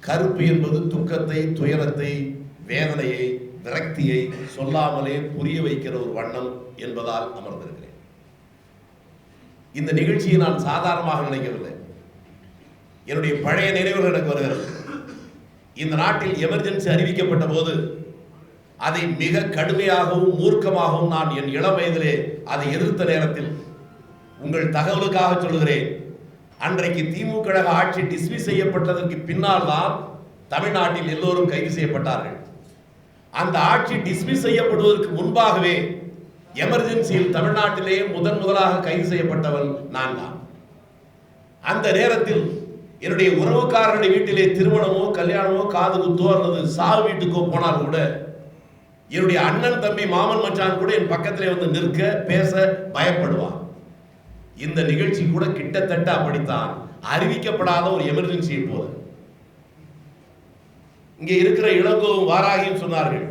கருப்பு என்பது துக்கத்தை, துயரத்தை, வேதனையை, விரக்தியை சொல்லாமலே புரிய வைக்கிற ஒரு வண்ணம் என்பதால் அமர்ந்திருக்கிறேன். இந்த நிகழ்ச்சியை நான் சாதாரணமாக நினைக்கவில்லை. என்னுடைய பழைய நினைவுகள் எனக்கு வருகிறது. இந்த நாட்டில் எமர்ஜென்சி அறிவிக்கப்பட்ட போது அதை மிக கடுமையாகவும் மூர்க்கமாகவும் நான் என் இளம் வயதிலே அதை எதிர்த்த நேரத்தில் உங்கள் தகவலுக்காக சொல்லுகிறேன், அன்றைக்கு திமுக ஆட்சி டிஸ்மிஸ் செய்யப்பட்டதற்கு பின்னால் தான் தமிழ்நாட்டில் எல்லோரும் கைது செய்யப்பட்டார்கள். அந்த ஆட்சி டிஸ்மிஸ் செய்யப்படுவதற்கு முன்பாகவே எமர்ஜென்சியில் தமிழ்நாட்டிலே முதலாக கைது செய்யப்பட்டவன் நான் தான். அந்த நேரத்தில் என்னுடைய உறவுக்காரருடைய வீட்டிலே திருமணமோ கல்யாணமோ காது குத்தோ அல்லது சாவு வீட்டுக்கோ போனால் கூட என்னுடைய அண்ணன், தம்பி, மாமன், மச்சான் கூட என் பக்கத்திலே வந்து நிற்க பேச பயப்படுவான். இந்த நிகழ்ச்சி கூட கிட்டத்தட்ட அப்படித்தான், அறிவிக்கப்படாத ஒரு எமர்ஜென்சியை போல. இங்கே இருக்கிற இளங்கோவும் வாராகியும் சொன்னார்கள்,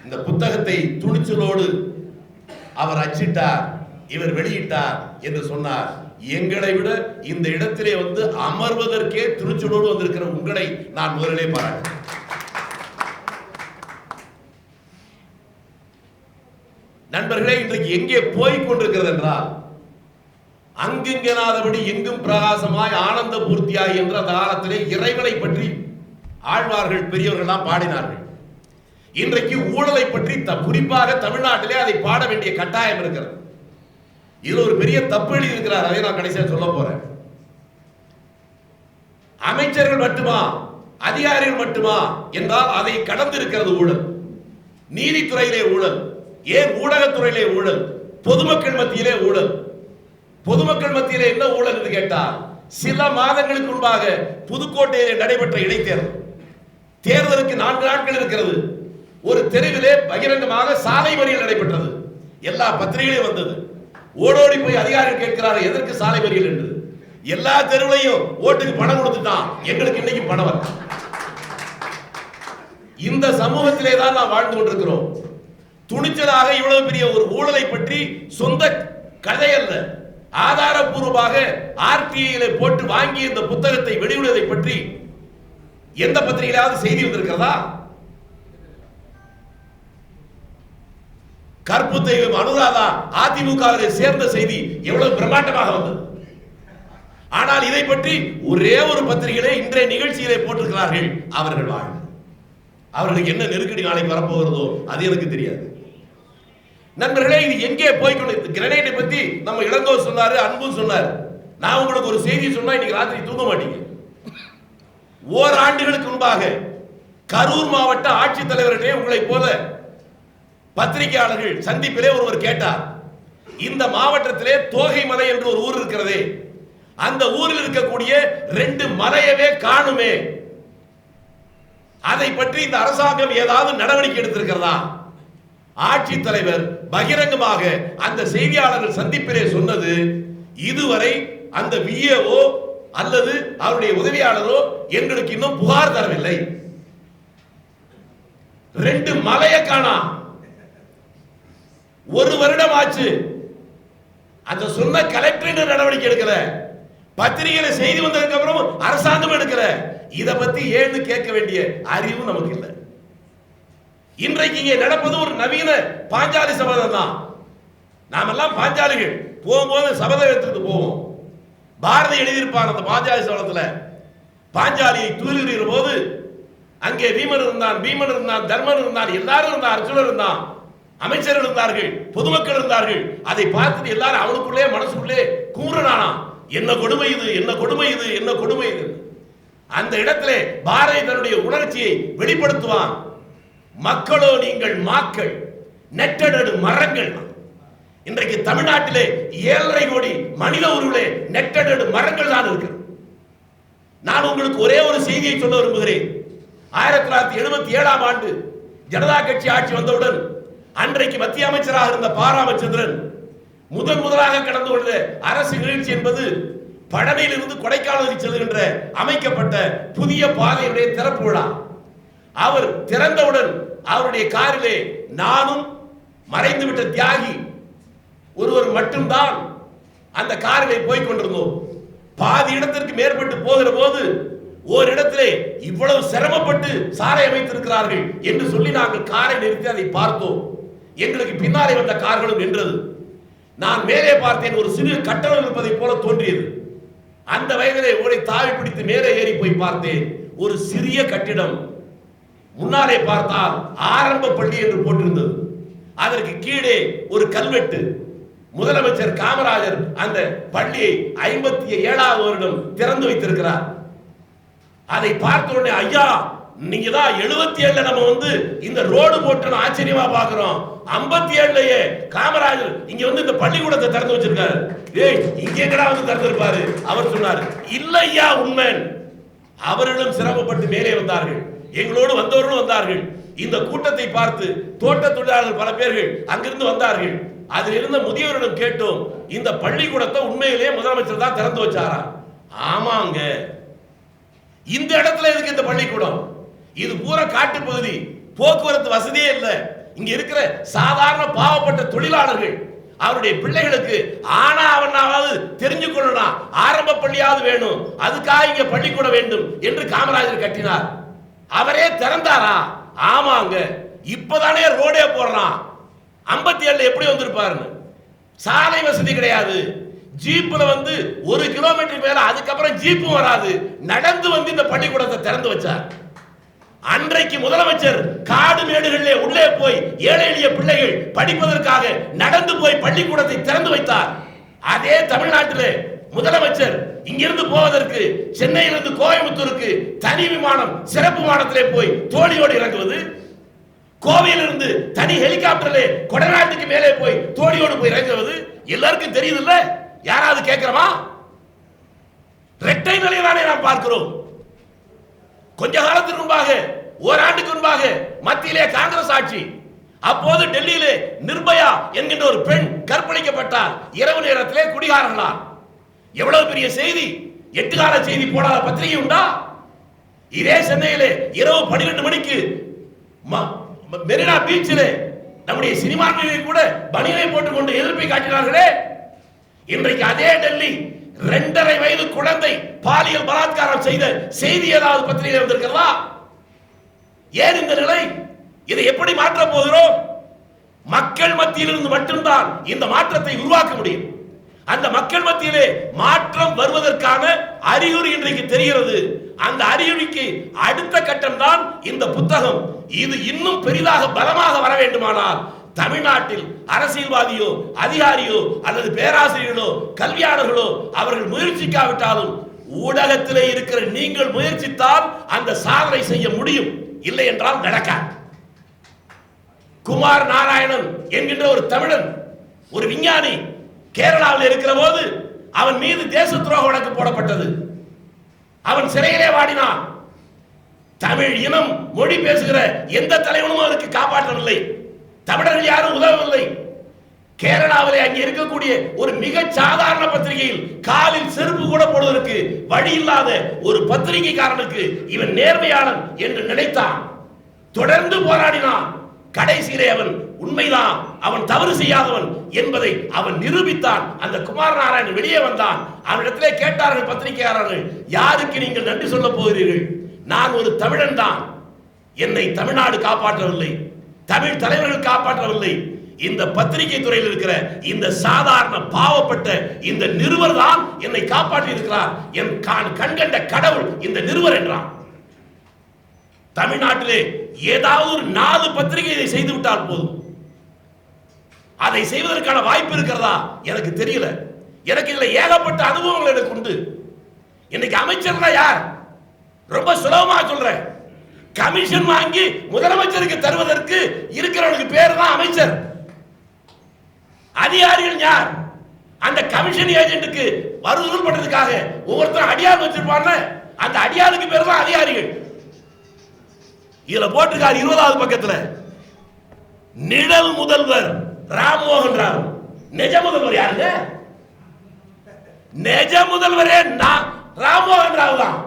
இந்த புத்தகத்தை துணிச்சலோடு அவர் அச்சிட்டார், இவர் வெளியிட்டார் என்று சொன்னார். எங்களை விட இந்த இடத்திலே வந்து அமர்வதற்கே துணிச்சலோடு வந்திருக்கிற உங்களை நான் முதலிலே பாராட்டுகிறேன். நண்பர்களே, இன்றைக்கு எங்கே போய் கொண்டிருக்கிறது என்றால், அங்குங்கெனாதபடி எங்கும் பிரகாசமாய் ஆனந்த பூர்த்தியாய் என்ற அந்த காலத்திலே இறைவனை பற்றி ஆழ்வார்கள், பெரியவர்கள் பாடினார்கள். இன்றைக்கு ஊழலை பற்றி குறிப்பாக தமிழ்நாட்டிலே அதை பாட வேண்டிய கட்டாயம் இருக்கிறது. இதுல ஒரு பெரிய தப்பு எழுதி இருக்கிறார், அதை நான் கடைசியா சொல்ல போறேன். அமைச்சர்கள் மட்டுமா, அதிகாரிகள் மட்டுமா என்றால் அதை கடந்து இருக்கிறது ஊழல். நீதித்துறையிலே ஊழல், ஏன் ஊடகத்துறையிலே ஊழல், பொதுமக்கள் மத்தியிலே ஊழல். பொதுமக்கள் மத்தியிலே என்ன ஊழல் என்று கேட்டால், சில மாதங்களுக்கு முன்பாக புதுக்கோட்டையிலே நடைபெற்ற இடைத்தேர்தல், தேர்தலுக்கு 4 நாட்கள் இருக்கிறது. ஒரு தெருவிலே பகிரங்கமாக சாலை மறியல் நடைபெற்றது. எல்லா பத்திரிகையிலும் வந்தது. ஓடோடி போய் அதிகாரிகள் கேட்கிறார்கள், எதற்கு சாலை மறியல் என்று. எல்லா தெருவிலையும் ஓட்டுக்கு பணம் கொடுத்துட்டான், எங்களுக்கு இன்னைக்கு பணம் வர. இந்த சமூகத்திலே தான் நாம் வாழ்ந்து கொண்டிருக்கிறோம். துணிச்சலாக இவ்வளவு பெரிய ஒரு ஊழலை பற்றி சொந்த கதை அல்ல, ஆதாரபூர்வமாக ஆர்டிஐ போட்டு வாங்கி இந்த புத்தகத்தை வெளியிடுவதை பற்றி எந்த பத்திரிகையாவது செய்தி வந்திருக்கிறதா? கற்பு தெய்வம் அனுராதா அதிமுகவை சேர்ந்த செய்தி எவ்வளவு பிரம்மாண்டமாக வந்தது. ஆனால் இதை பற்றி ஒரே ஒரு பத்திரிகையிலே இன்றைய நிகழ்ச்சியிலே போட்டிருக்கிறார்கள். அவர்கள் வாழ்வு, அவர்களுக்கு என்ன நெருக்கடி நாளைக்கு வரப்போகிறதோ அது எனக்கு தெரியாது. நண்பர்களே, இது எங்கே போய்கொண்டு, கிரனைட்டை பத்தி நம்ம இளங்கோ சொன்னாரு, அன்பு சொன்னார். நான் உங்களுக்கு ஒரு செய்தி சொன்னா இன்னைக்கு ராத்திரி தூங்க மாட்டீங்க. ஓராண்டுகளுக்கு முன்பாக கரூர் மாவட்ட ஆட்சித்தலைவர்களே உங்களை போல பத்திரிகையாளர்கள் சந்திப்பிலே ஒருவர் கேட்டார், இந்த மாவட்டத்திலே தோகை மலை என்று ஒரு ஊர் இருக்கிறதே, அந்த ஊரில் இருக்கக்கூடிய 2 மலையவே காணுமே, அதை பற்றி இந்த அரசாங்கம் ஏதாவது நடவடிக்கை எடுத்திருக்கிறதா? ஆட்சித்தலைவர் பகிரங்கமாக அந்த செய்தியாளர்கள் சந்திப்பிலே சொன்னது, இதுவரை அந்த விஏஓ அல்லது அவருடைய உதவியாளரோ எங்களுக்கு இன்னும் புகார் தரவில்லை. 2 மலையை காணா, 1 வருடம் ஆச்சு. அந்த சொன்ன கலெக்டர் நடவடிக்கை எடுக்கல, பத்திரிகையில செய்தி வந்ததுக்கு அப்புறம் அரசாங்கம் எடுக்கல. இத பத்தி ஏன்னு கேட்க வேண்டிய அறிவு நமக்கு இல்லை. இன்றைக்கு இங்கே நடப்பது ஒரு நவீன பாஞ்சாலி சபதம் தான். நாமெல்லாம் பாஞ்சாலிகள், போகும்போது சபதம் எடுத்துட்டு போவோம். பாரதி எழுதியிருப்பார் அந்த பாஞ்சாலி சபதத்துல, பாஞ்சாலியை தூதுகிற போது அங்கே வீமன் இருந்தான், பீமன் இருந்தான், தர்மன் இருந்தான், எல்லாரும் இருந்தார், அர்ஜுனன் இருந்தான், அமைச்சர்கள் இருந்தார்கள், பொதுமக்கள் இருந்தார்கள். அதை பார்த்துட்டு எல்லாரும் அவனுக்குள்ளே மனசுக்குள்ளே கூறுனானா, என்ன கொடுமை இது, என்ன கொடுமை இது, என்ன கொடுமை இது. அந்த இடத்திலே பாரதி தன்னுடைய உணர்ச்சியை வெளிப்படுத்துவான். மக்களோ நீங்கள் மாக்கள், நெட்டநடு மரங்கள். இன்றைக்கு தமிழ்நாட்டிலே 7.5 கோடி மனித உருவிலே நெட்டநடு மரங்கள் தான் இருக்கு. நான் உங்களுக்கு ஒரே ஒரு செய்தியை சொல்ல விரும்புகிறேன். 1977ஆம் ஆண்டு ஜனதா கட்சி ஆட்சி வந்தவுடன் அன்றைக்கு மத்திய அமைச்சராக இருந்த ப. ராமச்சந்திரன் முதலாக கடந்து கொண்ட அரசு நிகழ்ச்சி என்பது பழனியிலிருந்து கொடைக்கானலுக்கு செல்கின்ற அமைக்கப்பட்ட புதிய பாதையுடைய திறப்பு விழா. அவர் திறந்தவுடன் அவருடைய காரிலே நானும் மறைந்துவிட்ட தியாகி ஒருவர் மட்டும்தான் அந்த காரிலே போய் கொண்டிருந்தோம். பாதி இடத்திற்கு மேற்பட்டு போகிற போது ஓரிடத்திலே இவ்வளவு சிரமப்பட்டு சாலை அமைத்திருக்கிறார்கள் என்று சொல்லி நாங்கள் காரை நிறுத்தி அதை பார்த்தோம். எங்களுக்கு பின்னாலே வந்த கார்களும் நின்றது. நான் மேலே பார்த்தேன், ஒரு சிறு கட்டணம் இருப்பதை போல தோன்றியது. அந்த வயதிலே ஓடி தாவி பிடித்து மேலே ஏறி போய் பார்த்தேன், ஒரு சிறிய கட்டிடம். முன்னாலே பார்த்தால் ஆரம்ப பள்ளி என்று போட்டிருந்தது. அதற்கு கீழே ஒரு கல்வெட்டு. முதலமைச்சர் காமராஜர் அந்த பள்ளியை 57வது வருடம் திறந்து வைத்திருக்கிறார். அதை பார்த்த உடனே, ஐயா நீங்க தான் 77ல நம்ம இந்த ரோடு போட்டு ஆச்சரியமா பார்க்கிறோம், 57லயே காமராஜர் இங்க இந்த பள்ளிக்கூடத்தை திறந்து வச்சிருக்காரு. ஏய் இங்க எங்கடா திறந்திருப்பாரு? அவர் சொன்னார், இல்ல ஐயா உண்மை. அவர்களும் சிரமப்பட்டு மேலே வந்தார்கள், எங்களோடு வந்தவர்களும் வந்தார்கள். இந்த கூட்டத்தை பார்த்து தோட்ட தொழிலாளர்கள் பல பேர்கள் அங்கிருந்து வந்தார்கள். அதில் இருந்த முதியோரிடம் கேட்டோம், இந்த பள்ளிக்கூடத்தை உண்மையிலேயே முதலமைச்சர் தான் திறந்து வச்சாரா? ஆமாங்க. இந்த இடத்துல எதுக்கு இந்த பள்ளிக்கூடம்? இது பூரா காட்டு பகுதி, போக்குவரத்து வசதியே இல்லை. இங்க இருக்கிற சாதாரண பாவப்பட்ட தொழிலாளர்கள் அவருடைய பிள்ளைகளுக்கு ஆனா அவனாவது தெரிஞ்சு கொள்ளணும், ஆரம்ப பள்ளியாவது வேணும், அதுக்காக இங்க பள்ளிக்கூடம் வேண்டும் என்று காமராஜர் கட்டினார். அவரே திறந்தாரா? ஆமாங்க. இப்பதானே ரோடே போடுறான். 57 எப்படி வந்திருப்பாருன்னு. சாலை வசதி கிடையாது. ஜீப்ல 1 கிலோமீட்டர் மேல அதுக்கப்புறம் ஜீப்பும் வராது. நடந்து இந்த பள்ளிக்கூடத்தை திறந்து வச்சார். அன்றைக்கு முதலமைச்சர் காடு மேடுகளிலே உள்ளே போய் ஏழை எளிய பிள்ளைகள் படிப்பதற்காக நடந்து போய் பள்ளிக்கூடத்தை திறந்து வைத்தார். அதே தமிழ்நாட்டிலே முதலமைச்சர் இங்கிருந்து போவதற்கு சென்னையிலிருந்து கோயம்புத்தூருக்கு தனி விமானம் சிறப்பு விமானத்திலே போய் தோழியோடு இறங்குவது, கோவையிலிருந்து தனி ஹெலிகாப்டர்ல கொடநாட்டுக்கு மேலே போய் தோழியோடு போய் இறங்குவது எல்லாருக்கும் தெரியுது இல்ல? யாராவது கேட்கிறோமா? இரட்டை நிலையிலானே நாம் பார்க்கிறோம். கொஞ்ச காலத்துக்கு முன்பாக, ஓராண்டுக்கு முன்பாக மத்தியிலே காங்கிரஸ் ஆட்சி. அப்போது டெல்லியிலே நிர்பயா என்கின்ற ஒரு பெண் கற்பழிக்கப்பட்டார் இரவு நேரத்திலே குடிகாரர்களால். எவ்வளவு பெரிய செய்தி! 8 கால செய்தி போடாத பத்திரிகை உண்டா? இதே சென்னையிலே இரவு 12 மணிக்கு மெரினா பீச்சிலே நம்முடைய சினிமாக்களில் கூட பனியனை போட்டுக் கொண்டு எதிர்ப்பை காட்டினார்களே. இன்றைக்கு அதே டெல்லி 2.5 வயது குழந்தை பாலியல் பலாத்காரம் செய்த செய்தி ஏதாவது பத்திரிகை வந்திருக்கிறதா? ஏன் இந்த நிலை? இதை எப்படி மாற்ற போகிறோம்? மக்கள் மத்தியிலிருந்து மட்டும்தான் இந்த மாற்றத்தை உருவாக்க முடியும். அந்த மக்கள் மத்தியிலே மாற்றம் வருவதற்கான அறிகுறி இன்றைக்கு தெரிகிறது. அந்த அறிகுறிக்கு அடுத்த கட்டம் தான் இந்த புத்தகம். இது இன்னும் பெரிதாக பலமாக வர வேண்டுமானால் தமிழ்நாட்டில் அரசியல்வாதியோ அதிகாரியோ அல்லது பேராசிரியர்களோ கல்வியாளர்களோ அவர்கள் முயற்சிக்காவிட்டாலும் ஊடகத்திலே இருக்கிற நீங்கள் முயற்சித்தால் அந்த சாதனை செய்ய முடியும். இல்லை என்றால் நடக்காது. குமார் நாராயணன் என்கின்ற ஒரு தமிழன், ஒரு விஞ்ஞானி கேரளாவில் இருக்கிற போது அவன் மீது தேச துரோக வழக்கு போடப்பட்டது. அவன் சிறையிலே வாடினான். தமிழ் இனம் மொழி பேசுகிற எந்த தலைவனும் அவருக்கு காப்பாற்றவில்லை. தமிழர்கள் யாரும் உதவவில்லை. கேரளாவிலே அங்கே இருக்கக்கூடிய ஒரு மிக சாதாரண பத்திரிகையில் காலில் செருப்பு கூட போடுவதற்கு வழி இல்லாத ஒரு பத்திரிகைக்காரனுக்கு இவன் நேர்மையாளன் என்று நினைத்தான். தொடர்ந்து போராடினான். கடைசியிலே அவன் உண்மைதான், அவன் தவறு செய்யாதவன் என்பதை அவன் நிரூபித்தான். அந்த குமார் நாராயணன் வெளியே வந்தான். அவனிடத்திலே கேட்டார்கள் பத்திரிகையாளர்கள், யாருக்கு நீங்கள் நன்றி சொல்ல போகிறீர்கள்? நான் ஒரு தமிழன் தான். என்னை தமிழ்நாடு காப்பாற்றவில்லை, தமிழ் தலைவர்கள் காப்பாற்றவில்லை. இந்த பத்திரிகை துறையில் இருக்கிற இந்த சாதாரண பாவப்பட்ட இந்த நிருபர் தான் என்னை காப்பாற்றி இருக்கிறார். என் கண்கண்ட கடவுள் இந்த நிருபர் என்றான். தமிழ்நாட்டிலே ஏதாவது ஒரு 4 பத்திரிகை இதை செய்து விட்டால் போதும். அதை செய்வதற்கான வாய்ப்பு இருக்கிறதா எனக்கு தெரியல. எனக்கு இதுல ஏகப்பட்ட அனுபவங்கள் எனக்கு உண்டு. இன்னைக்கு அமைச்சர்னா யார்? ரொம்ப சுலபமா சொல்றேன். கமிஷன் வாங்கி முதலமைச்சருக்கு தருவதற்கு இருக்கிறவனுக்கு பேர் தான் அமைச்சர். அதிகாரிகள் யார்? அந்த கமிஷன் ஏஜென்ட்டுக்கு வசூல் பண்றதுக்காக ஒவ்வொருத்தரும் அடியார் வச்சிருப்பாங்க. அந்த அடியாருக்கு பேர் தான் அதிகாரிகள். இதுல போட்டிருக்காரு 20வது பக்கத்துல, நிழல் முதல்வர் ராம்மோகன் ராவ். நிஜ முதல்வர் யாருங்க? நிஜ முதல்வரே ராம்மோகன் ராவ் தான்.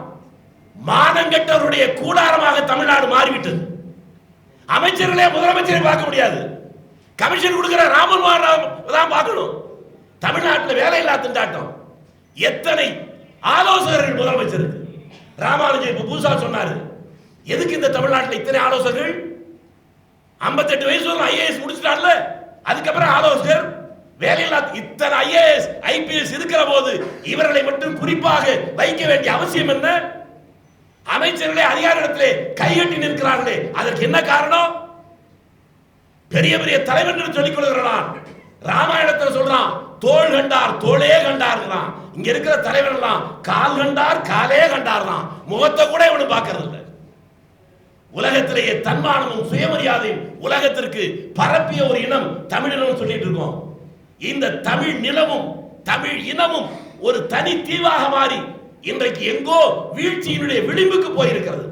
மானங்கெட்டவருடைய கூடாரமாக தமிழ்நாடு மாறிவிட்டது. அமைச்சர்களே முதலமைச்சரை பார்க்க முடியாது. கமிஷன் கொடுக்கிற ராம்மோகன் ராவ் தான் பார்க்கணும். தமிழ்நாட்டில் வேலையில்லா திண்டாட்டம். எத்தனை ஆலோசகர்கள் முதலமைச்சருக்கு, ராமானுஜன் இப்ப புதுசா சொன்னாரு, எதுக்கு இந்த தமிழ்நாட்டில் இத்தனை ஆலோசகர்கள்? 58 வயசு ஐஏஎஸ் முடிச்சிட்டார்ல, அதுக்கப்புறம் ஆலோசகர் வேலையில்லா இத்தனை ஐஏஎஸ் ஐபிஎஸ் இருக்கிற போது இவர்களை மட்டும் குறிப்பாக வைக்க வேண்டிய அவசியம் என்ன? அமைச்சர்களே அதிகாரிடத்திலே கைகட்டி நிற்கிறார்களே, அதற்கு என்ன காரணம்? பெரிய பெரிய தலைவர் சொல்லிக் கொள்கிறான். ராமாயணத்தில் சொல்றான், தோள் கண்டார் தோளே கண்டார்கிறான். இங்க இருக்கிற தலைவர் எல்லாம் கால் கண்டார் காலே கண்டார்தான், முகத்தை கூட இவனு பார்க்கறது இல்லை. உலகத்திலேயே தன்மானமும் சுயமரியாதையும் உலகத்திற்கு பரப்பிய ஒரு இனம் தமிழினம் சொல்லிட்டு இருக்கோம். இந்த தமிழ் நிலமும் தமிழ் இனமும் ஒரு தனி தீவாக மாறி இன்றைக்கு எங்கோ வீழ்ச்சியினுடைய விளிம்புக்கு போயிருக்கிறது.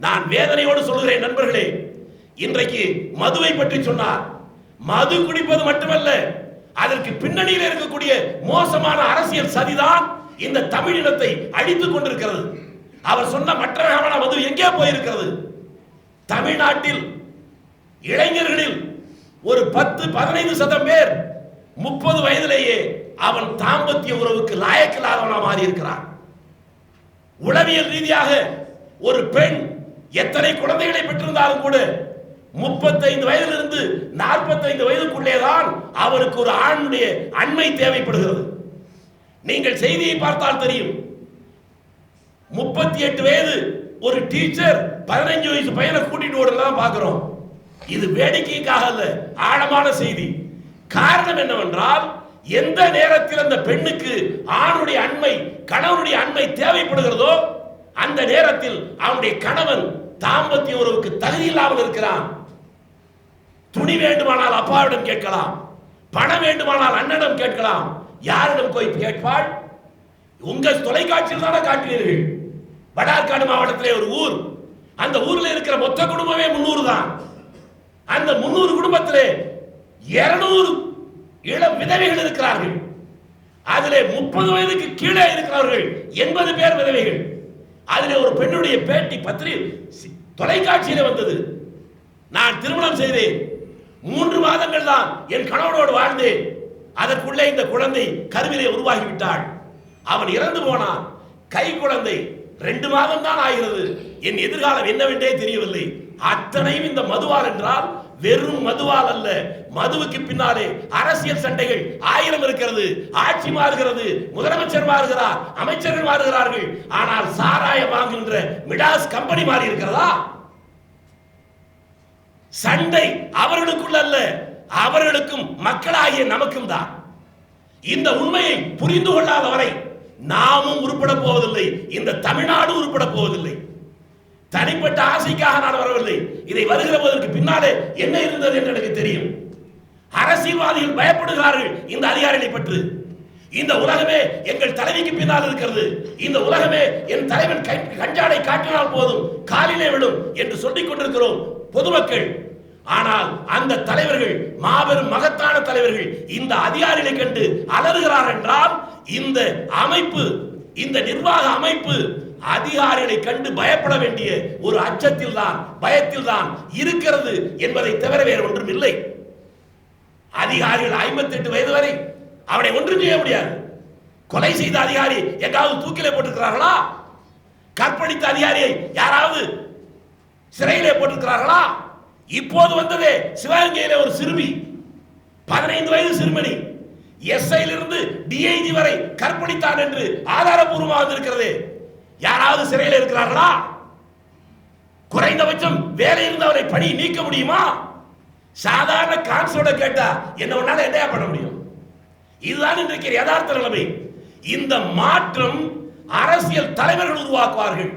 நான் வேதனையோடு சொல்கிறேன் நண்பர்களே, இன்றைக்கு மதுவை பற்றி சொன்னார். மது குடிப்பது மட்டுமல்ல, அதற்கு பின்னணியில் இருக்கக்கூடிய மோசமான அரசியல் சதிதான் இந்த தமிழ் இனத்தை அழித்துக் கொண்டிருக்கிறது. அவர் சொன்ன மற்ற வகையான மது எங்கே போயிருக்கிறது? தமிழ்நாட்டில் இளைஞர்களில் ஒரு 10-15% பேர் 30 வயதிலேயே அவன் தாம்பத்திய உறவுக்கு லாயக்கில்லாதவனா மாறி இருக்கிறான். உளவியல் ரீதியாக ஒரு பெண் எத்தனை குழந்தைகளை பெற்றிருந்தாலும் கூட 35 வயதிலிருந்து 45 வயதுக்குள்ளேதான் அவருக்கு ஒரு ஆணுடைய அண்மை தேவைப்படுகிறது. நீங்கள் செய்தியை பார்த்தால் தெரியும். 38 வயது ஒரு டீச்சர் 15 வயசு பையனை கூட்டிட்டு ஓடலாம் பார்க்கிறோம். இது வேடிக்கைக்காக அல்ல, ஆழமான செய்தி. காரணம் என்னவென்றால், எந்த நேரத்தில் அந்த பெண்ணுக்கு ஆணுடைய அண்மை கணவனுடைய அண்மை தேவைப்படுகிறதோ அந்த நேரத்தில் அவனுடைய கணவன் தாம்பத்திய உறவுக்கு தகுதி இல்லாமல் இருக்கிறான். துணி வேண்டுமானால் அப்பாவிடம் கேட்கலாம், பணம் வேண்டுமானால் அண்ணனிடம் கேட்கலாம். யாரிடம் போய் கேட்பாள்? உங்க தொலைக்காட்சியில் தானே காட்டினீர்கள். வடார்காடு மாவட்டத்திலே ஒரு ஊர், அந்த ஊரில் இருக்கிற மொத்த குடும்பமே 300 தான். அந்த 300 குடும்பத்திலே 200 இளம் விதவைகள் இருக்கிறார்கள். அதிலே 30 வயதுக்கு கீழே இருக்கிறவர்கள் 80 பேர் விதவைகள். அதிலே ஒரு பெண்ணுடைய பேட்டி தொலைக்காட்சியில வந்தது. நான் திருமணம் செய்தேன், 3 மாதங்கள் தான் என் கணவனோடு வாழ்ந்தேன். அதற்குள்ளே இந்த குழந்தை கருவிலே உருவாகிவிட்டாள். அவன் இறந்து போனான். கை குழந்தை 2 மாதம் தான் ஆகிறது. என் எதிர்காலம் என்னவென்றே தெரியவில்லை. அத்தனையும் இந்த மதுவால் என்றால் வெறும் மதுவால் அல்ல, மதுவுக்கு பின்னாலே அரசியல் சண்டைகள் 1000 இருக்கிறது. ஆட்சி மாறுகிறது, முதலமைச்சர் மாறுகிறார், அமைச்சர்கள் மாறுகிறார்கள். ஆனால் சாராயம் வாங்குகின்ற மிடாஸ் கம்பெனி மாறி இருக்கிறதா? சண்டை அவர்களுக்குள்ள அல்ல, அவர்களுக்கும் மக்களாகிய நமக்கும் தான். இந்த உண்மையை புரிந்து கொள்ளாத வரை நாமும் உருப்பட போவதில்லை, இந்த தமிழ்நாடு உருப்பட போவதில்லை. தனிப்பட்ட ஆசைக்காக நான் வரவில்லை. இதை வருகிற போதற்கு பின்னாலே என்ன இருந்தது என்று எனக்கு தெரியும். அரசியல்வாதிகள் பயப்படுகிறார்கள் இந்த அதிகாரிகளை பற்றி. இந்த உலகமே எங்கள் தலைவிக்கு பின்னால் இருக்கிறது, இந்த உலகமே என் தலைவன் கஞ்சாடை காட்டினால் போதும் காலிலே விடும் என்று சொல்லிக் கொண்டிருக்கிறோம் பொதுமக்கள். ஆனால் அந்த தலைவர்கள், மாபெரும் மகத்தான தலைவர்கள், இந்த அதிகாரிகளை கண்டு அலறுகிறார் என்றால் இந்த அமைப்பு, இந்த நிர்வாக அமைப்பு அதிகாரிகளை கண்டு பயப்பட வேண்டிய ஒரு அச்சத்தில் தான், பயத்தில் தான் இருக்கிறது என்பதை தவிர வேறு ஒன்றும் இல்லை. அதிகாரிகள் 58 வயது வரை அவனை ஒன்றும் செய்ய முடியாது. கொலை செய்த அதிகாரி எங்காவது தூக்கிலே போட்டிருக்கிறார்களா? கற்பழித்த அதிகாரியை யாராவது சிறையிலே போட்டிருக்கிறார்களா? இப்போது வந்ததே சிவகங்கையிலே ஒரு சிறுமி, 15 வயது சிறுமணி, எஸ்ஐலிருந்து டிஐஜி வரை கற்பழித்தான் என்று ஆதாரபூர்வமாக வந்திருக்கிறது. யாராவது சிறையில் இருக்கிறார்களா? குறைந்தபட்சம் வேலை இருந்தவரை பணி நீக்க முடியுமா? சாதாரண கான்சோட கேட்டா என்ன ஒன்னால என்ன பண்ண முடியும்? இதுதான் இன்றைக்கு யதார்த்த நிலைமை. இந்த மாற்றம் அரசியல் தலைவர்கள் உருவாக்குவார்கள்,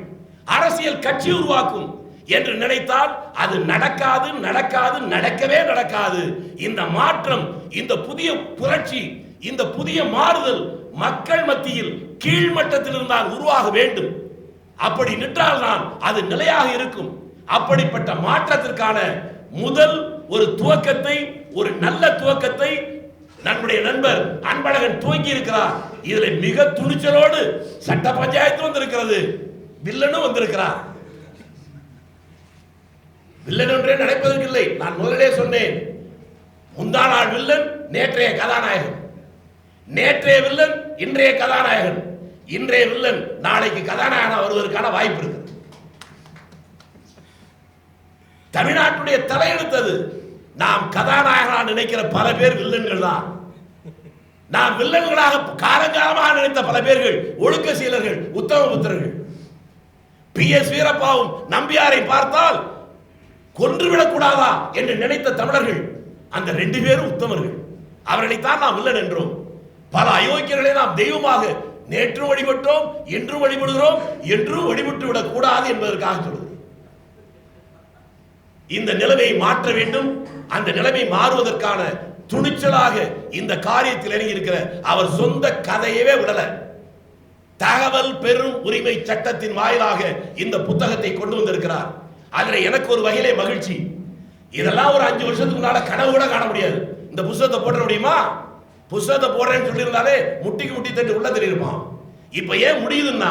அரசியல் கட்சி உருவாக்கும் என்று நினைத்தால் அது நடக்காது, நடக்காது, நடக்கவே நடக்காது. இந்த மாற்றம், இந்த புதிய புரட்சி, இந்த புதிய மாறுதல் மக்கள் மத்தியில் கீழ்மட்டத்தில் இருந்தால் உருவாக வேண்டும். அப்படி நின்றால் தான் அது நிலையாக இருக்கும். அப்படிப்பட்ட மாற்றத்திற்கான முதல் ஒரு துவக்கத்தை, ஒரு நல்ல துவக்கத்தை நம்முடைய நண்பர் அன்பழகன் துவங்கி இருக்கிறார். இதில் மிக துணிச்சலோடு சட்ட பஞ்சாயத்து வந்திருக்கிறது, வில்லனும் வந்திருக்கிறார். வில்லன் ஒன்றே நடப்பதற்கு இல்லை. நான் முதலே சொன்னேன், முந்தா நாள் வில்லன் நேற்றைய கதாநாயகன், நேற்றைய வில்லன் இன்றைய கதாநாயகன். இன்றைய வில்லன் நாளைக்கு கதாநாயகனாக வருவதற்கான வாய்ப்பு இருக்கு. தமிழ்நாட்டுடைய தலையெழுத்தது. நாம் கதாநாயகனாக நினைக்கிற பல பேர் வில்லன்கள் தான். நாம் வில்லன்களாக காலங்காலமாக நினைத்த பல பேர்கள் ஒழுக்க சீலர்கள், உத்தம புத்திரர்கள். பி.எஸ். வீரப்பாவும் நம்பியாரை பார்த்தால் கொன்றுவிடக் கூடாதா என்று நினைத்த தமிழர்கள் அந்த 2 பேரும் உத்தமர்கள். அவர்களைத்தான் நாம் வில்லன் என்றோம். பல அயோக்கியர்களை நாம் தெய்வமாக நேற்றும் வழிபட்டோம், இன்றும் வழிபடுகிறோம், என்றும் வழிபட்டு விடக் கூடாது என்பதற்காக சொல்கிறோம். இந்த நிலைமையை மாற்ற வேண்டும். அந்த நிலைமை மாறுவதற்கான துணிச்சலாக இந்த காரியத்தில் இறங்கி இருக்கிற அவர் சொந்த கதையவே விடல. தகவல் பெறும் உரிமை சட்டத்தின் வாயிலாக இந்த புத்தகத்தை கொண்டு வந்திருக்கிறார். அதில் எனக்கு ஒரு வகையிலே மகிழ்ச்சி. இதெல்லாம் ஒரு 5 வருஷத்துக்கு முன்னால கனவு கூட காண முடியாது. இந்த புத்தகத்தை போட முடியுமா? புத்தகத்தை போடுறேன்னு சொல்லியிருந்தாலே முட்டிக்கு முட்டி தட்டு உள்ள தெரியுமா? இப்ப ஏன் முடியுதுன்னா,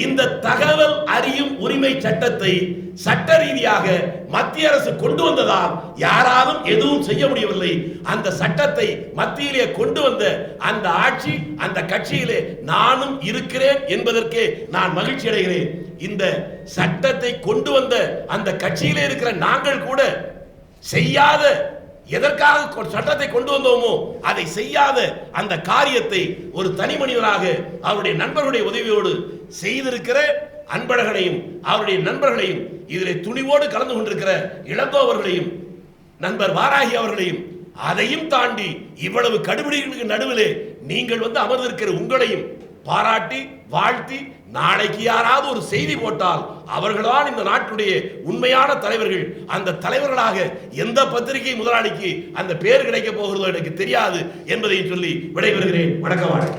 இந்த தகவல் அறியும் உரிமை சட்டத்தை சட்ட ரீதியாக மத்திய அரசு கொண்டு வந்ததால் யாராலும் எதுவும் செய்ய முடியவில்லை. அந்த சட்டத்தை மத்தியிலே கொண்டு வந்த அந்த ஆட்சி, அந்த கட்சியிலே நானும் இருக்கிறேன் என்பதற்கு நான் மகிழ்ச்சி அடைகிறேன். இந்த சட்டத்தை கொண்டு வந்த அந்த கட்சியிலே இருக்கிற நாங்கள் கூட செய்யாத, எதற்காக சட்டத்தை கொண்டு வந்தோமோ அதை செய்யாத அந்த காரியத்தை ஒரு தனி மனிதனாக அவருடைய நண்பர்களுடைய உதவியோடு செய்திருக்கிற அன்பழகனையும் அவருடைய நண்பர்களையும், இதில் துணிவோடு கலந்து கொண்டிருக்கிற இளங்கோவர்களையும் நண்பர் வாராகி அவர்களையும், அதையும் தாண்டி இவ்வளவு கடுபிடிகளுக்கு நடுவிலே நீங்கள் அமர்ந்திருக்கிற உங்களையும் பாராட்டி வாழ்த்தி, நாளைக்கு யாராவது ஒரு செய்தி போட்டால் அவர்களால் இந்த நாட்டுடைய உண்மையான தலைவர்கள், அந்த தலைவர்களாக எந்த பத்திரிகை முதலாளிக்கு அந்த பேர் கிடைக்க போகிறதோ எனக்கு தெரியாது என்பதையும் சொல்லி விடைபெறுகிறேன். வணக்கம்.